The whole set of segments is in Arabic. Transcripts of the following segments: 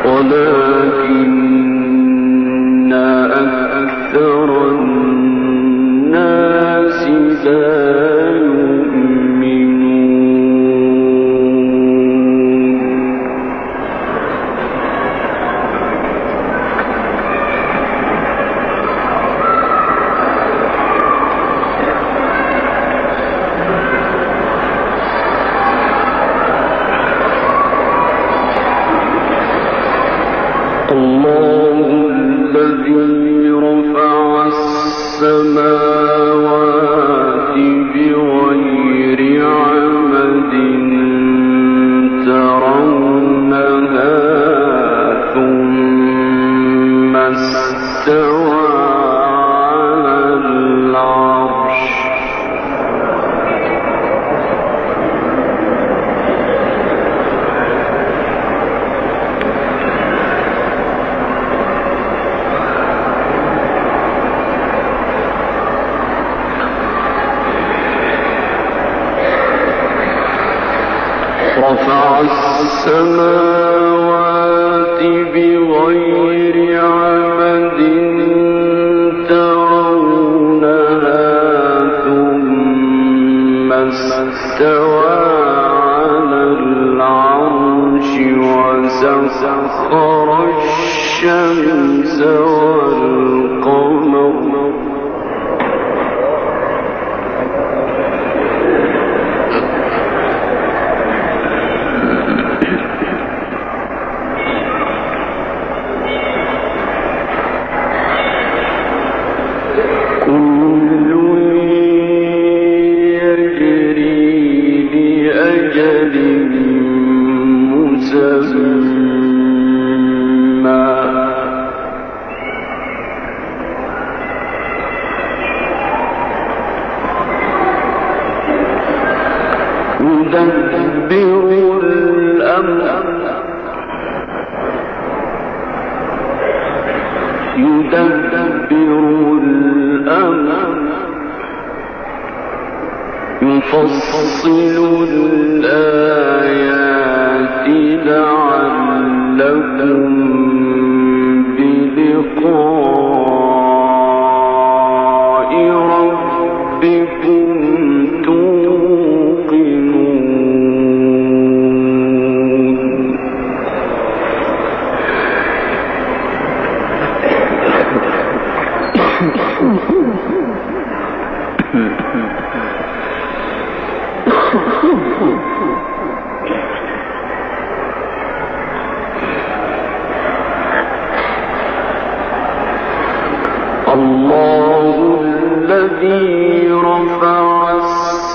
ولكن أكثر الناس لا السماوات بغير عمد ترونها ثم استوى على العرش رفع السماوات بغير عمد ترونها ثم استوى على العرش وسخر الشمس والقمر يدبر الأمر يفصل الآيات لعلكم بلقاء ربكم الله الذي رفع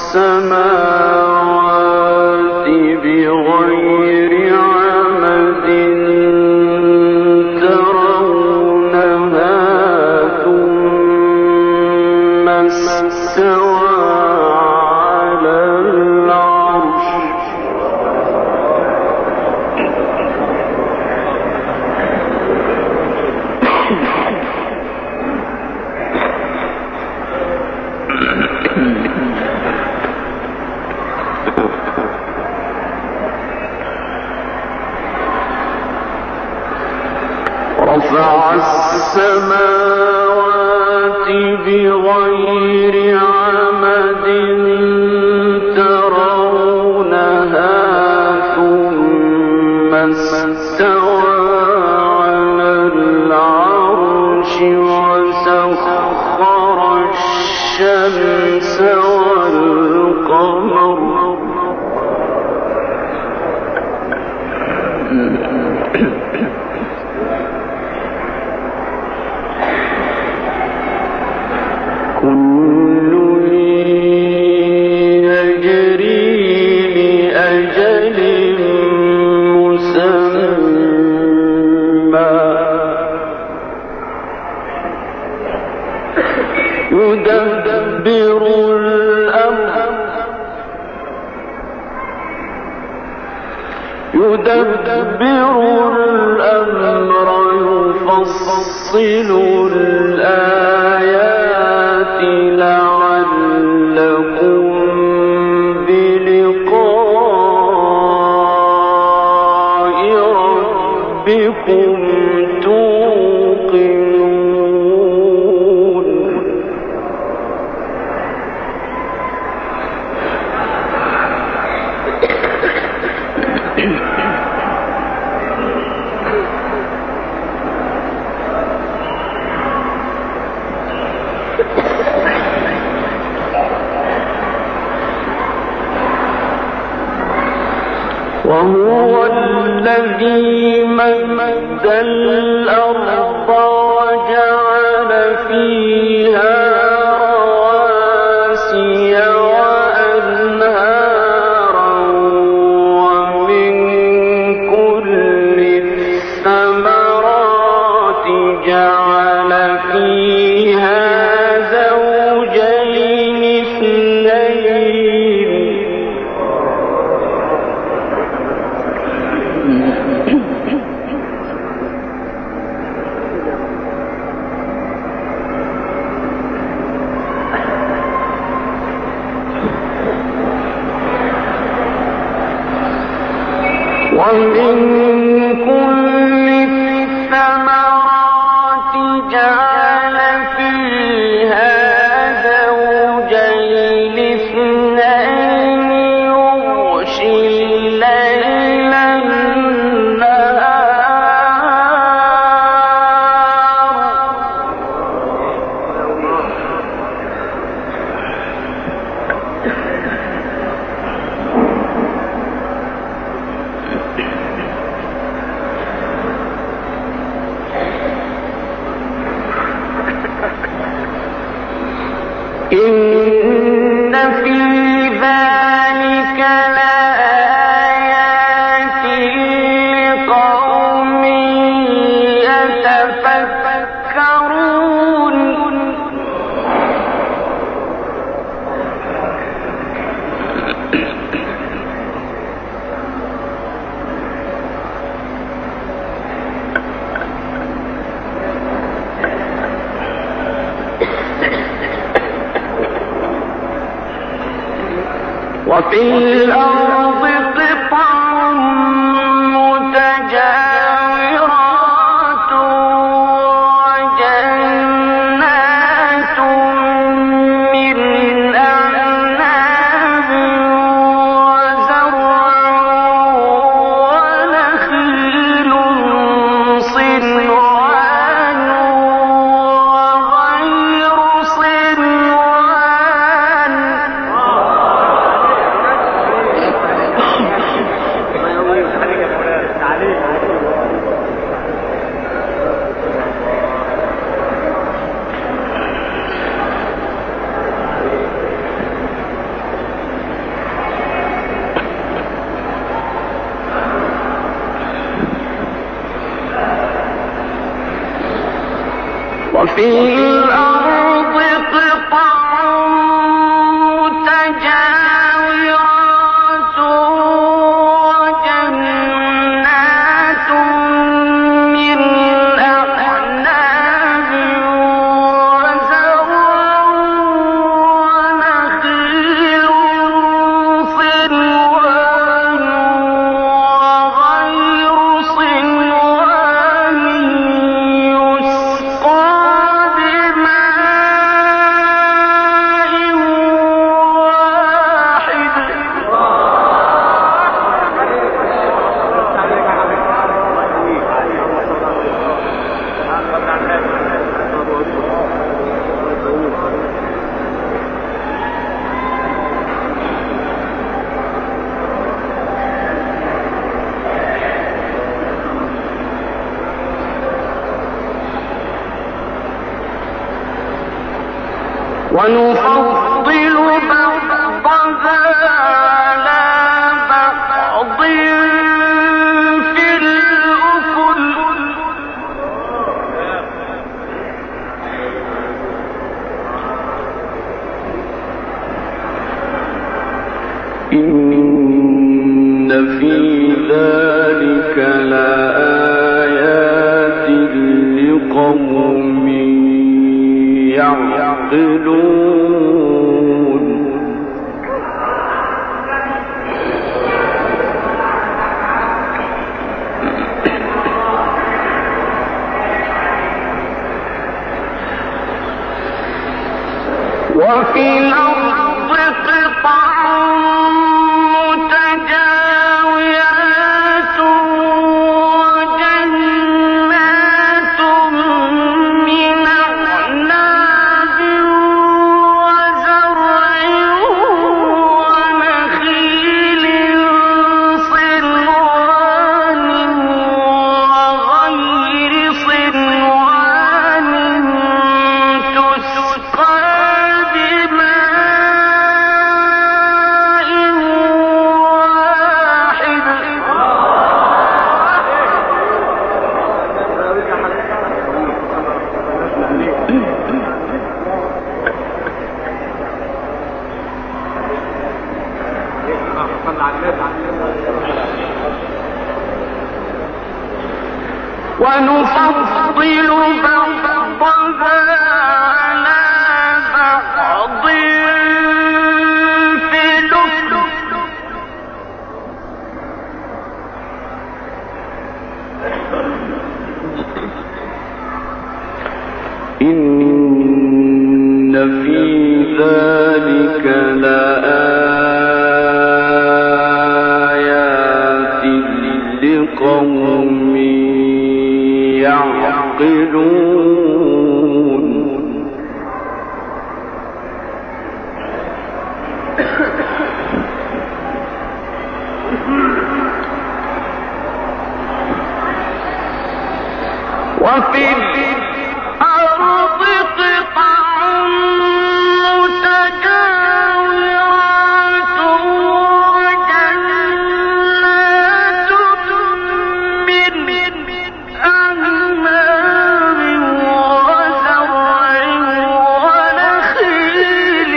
السماوات بغير عمد ترونها ثم استوى على العرش رفع السماوات بغير عمد ترونها ثم استوى على العرش وسخر الشمس الشمس والقمر كل يجري لأجل مسمى يدبر الأمر يفصل الآيات لعلكم بلقاء ربكم توقنون وهو الذي مد الأرض وجعل فيها رواسي وأنهارا ومن كل الثمرات جعل فيها زوجين اثنين ومن كل الثمرات جعل فيها زوجين اثنين يغشي الليل إن في ذلك لآيات لقوم يتفكرون وفي الأرض قطع متجاورات وجنات من أعناب وزرع ونخيل صنوان وغير صنوان وفي الأرض قطع متجاورات وجنات من أعناب وزرع ونخيل صنوان وغير صنوان يسقى إن في ذلك لآيات لقوم يعقلون. وفي الأرض قطع متجاورات وجنات من أعناب وزرع ونخيل صنوان وغير صنوان تسقى ونفضل بعضها على بعض في الأكل. إن في ذلك لآيات لقوم يعقلون. وفي الأرض قطع متجاورات وجنات من أعناب وزرع ونخيل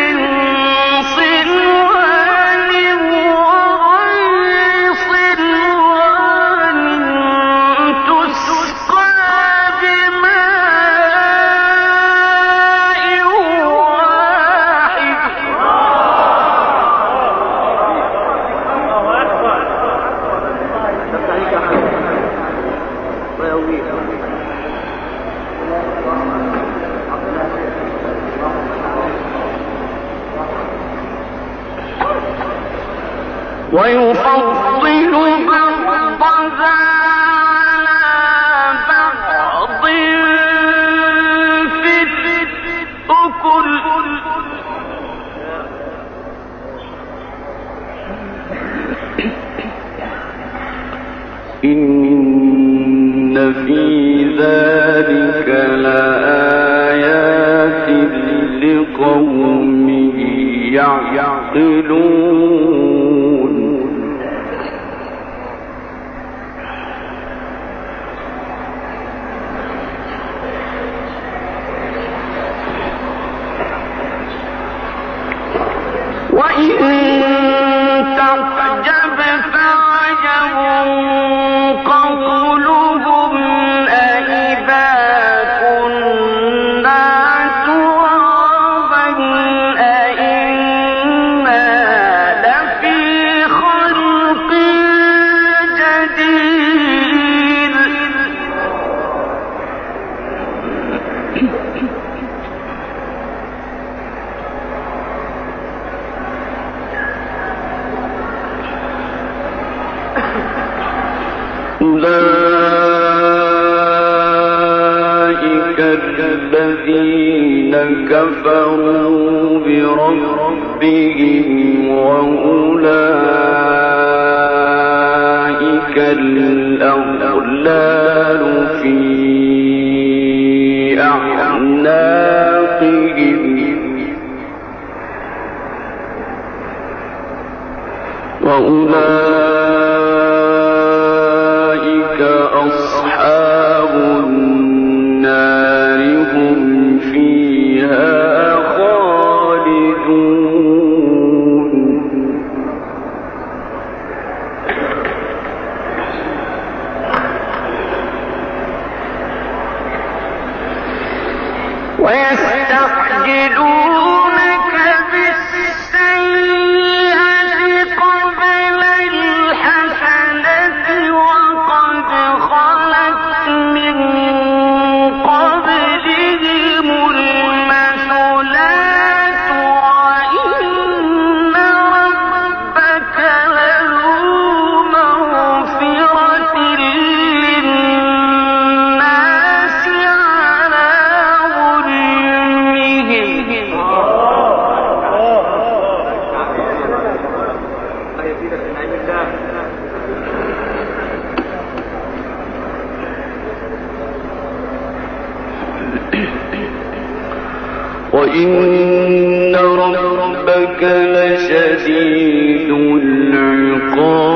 صنوان وغير صنوان تسقى ويفضل بعضها على بعض في الأكل. إن في ذلك لآيات لقوم يعقلون. وإن تعجب فعجب قولهم أإذا كنا ترابا أإنا لفي خلق جديد. أولئك الذين كفروا بربهم وأولئك الأغلال في أعناقهم وأولئك أصحاب النار هم فيها خالدون. وإن ربك لشديد العقاب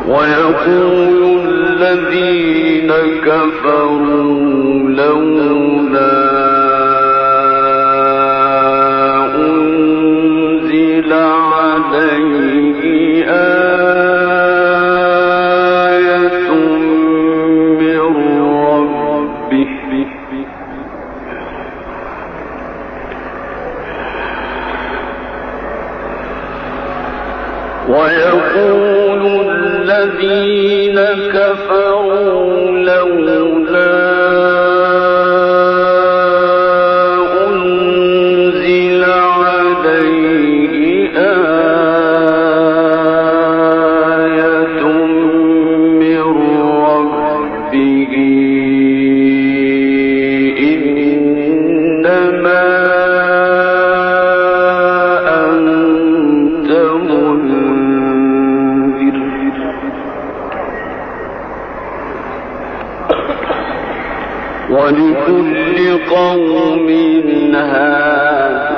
ويقول الذين كفروا لولا أنزل عليه آية من ربه ويقول الذين كفروا لولا أنزل عليه آية من ربه إنما أنت منذر ولكل قوم هاد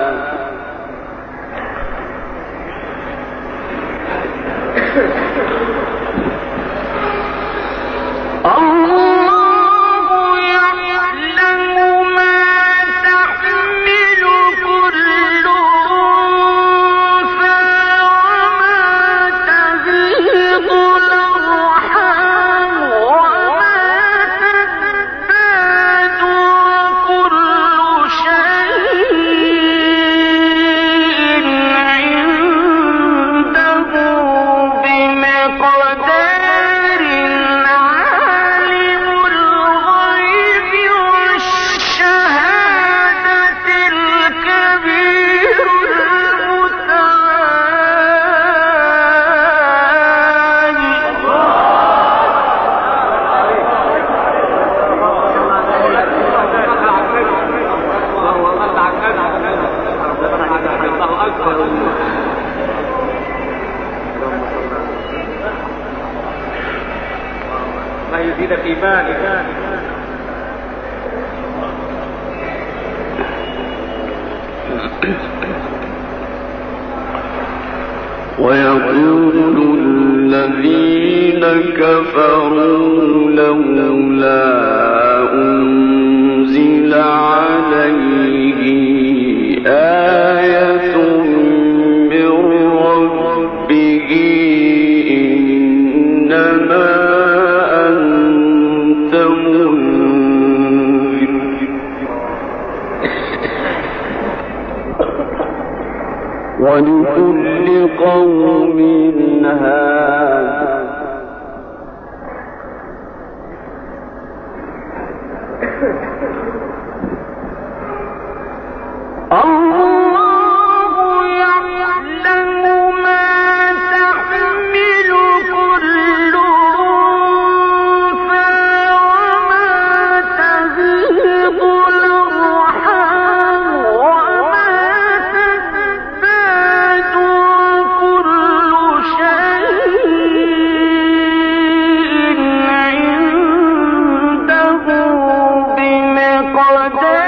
يزيد في مالك ويقول الذين كفروا لولا أنزل عليه آية من ربه إنما أنت منذر ولكل قوم هاد الله يعلم ما تحمل كل أنثى وما تغيض الأرحام وما تزداد كل شيء عنده بمقدار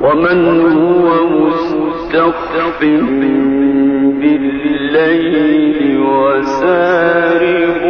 ومن هو مستخف بالليل وسارب